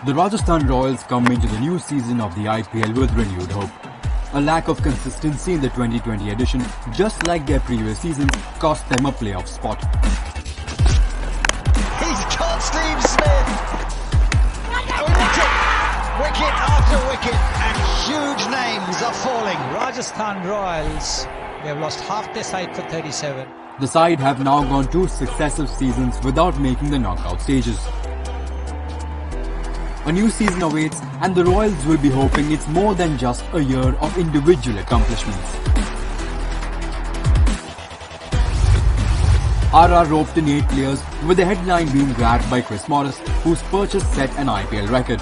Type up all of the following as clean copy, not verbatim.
The Rajasthan Royals come into the new season of the IPL with renewed hope. A lack of consistency in the 2020 edition, just like their previous seasons, cost them a playoff spot. He's got Steve Smith! Wicket after wicket, and huge names are falling. Rajasthan Royals, they have lost half their side for 37. The side have now gone 2 successive seasons without making the knockout stages. A new season awaits, and the Royals will be hoping it's more than just a year of individual accomplishments. RR roped in 8 players, with the headline being grabbed by Chris Morris, whose purchase set an IPL record.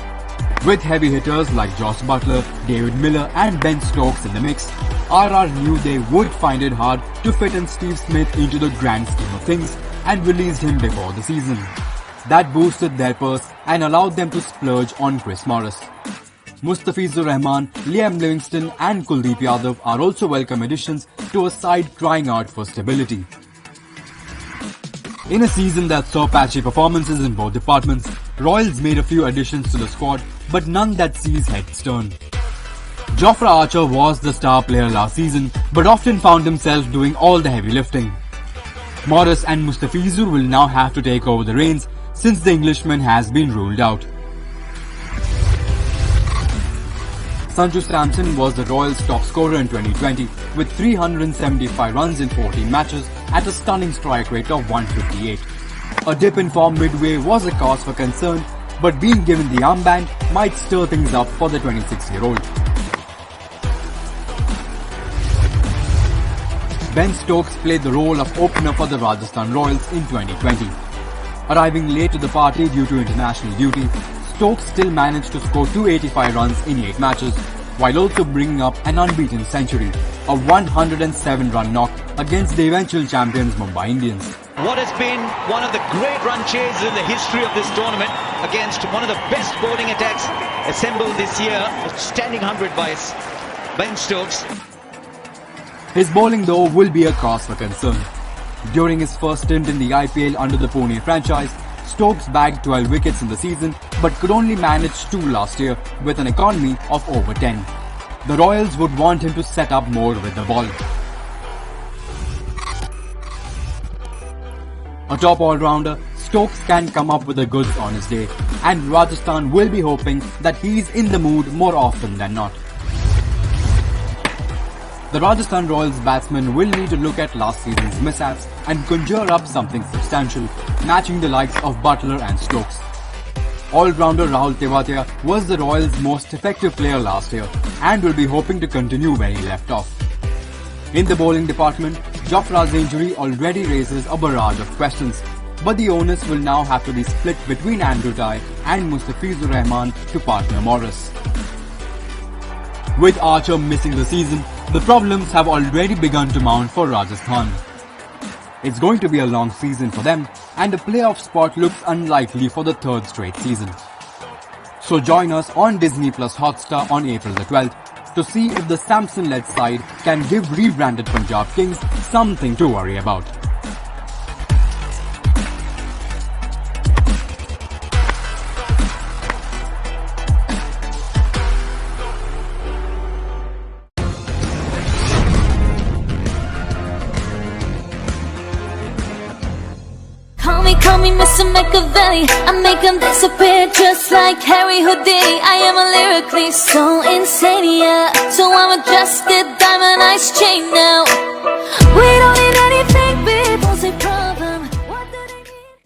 With heavy hitters like Josh Buttler, David Miller and Ben Stokes in the mix, RR knew they would find it hard to fit in Steve Smith into the grand scheme of things and released him before the season. That boosted their purse and allowed them to splurge on Chris Morris. Mustafizur Rahman, Liam Livingston and Kuldeep Yadav are also welcome additions to a side crying out for stability. In a season that saw patchy performances in both departments, Royals made a few additions to the squad, but none that sees heads turn. Jofra Archer was the star player last season, but often found himself doing all the heavy lifting. Morris and Mustafizur will now have to take over the reins since the Englishman has been ruled out. Sanju Samson was the Royals' top scorer in 2020 with 375 runs in 14 matches at a stunning strike rate of 158. A dip in form midway was a cause for concern, but being given the armband might stir things up for the 26-year-old. Ben Stokes played the role of opener for the Rajasthan Royals in 2020. Arriving late to the party due to international duty, Stokes still managed to score 285 runs in 8 matches, while also bringing up an unbeaten century, a 107-run knock against the eventual champions Mumbai Indians. What has been one of the great run chases in the history of this tournament against one of the best bowling attacks assembled this year. A standing 100 by Ben Stokes. His bowling though will be a cause for concern. During his first stint in the IPL under the Pune franchise, Stokes bagged 12 wickets in the season but could only manage 2 last year with an economy of over 10. The Royals would want him to set up more with the ball. A top all-rounder, Stokes can come up with the goods on his day, and Rajasthan will be hoping that he's in the mood more often than not. The Rajasthan Royals batsmen will need to look at last season's mishaps and conjure up something substantial, matching the likes of Buttler and Stokes. All-rounder Rahul Tewatia was the Royals' most effective player last year and will be hoping to continue where he left off. In the bowling department, Jofra's injury already raises a barrage of questions, but the onus will now have to be split between Andrew Tye and Mustafizur Rahman to partner Morris. With Archer missing the season, the problems have already begun to mount for Rajasthan. It's going to be a long season for them, and a playoff spot looks unlikely for the 3rd straight season. So join us on Disney Plus Hotstar on April the 12th to see if the Samson-led side can give rebranded Punjab Kings something to worry about. Call me Mr. Machiavelli. I make them disappear just like Harry Houdini. I am a lyrically so insane, yeah. So I'm a just a diamond ice chain now. We don't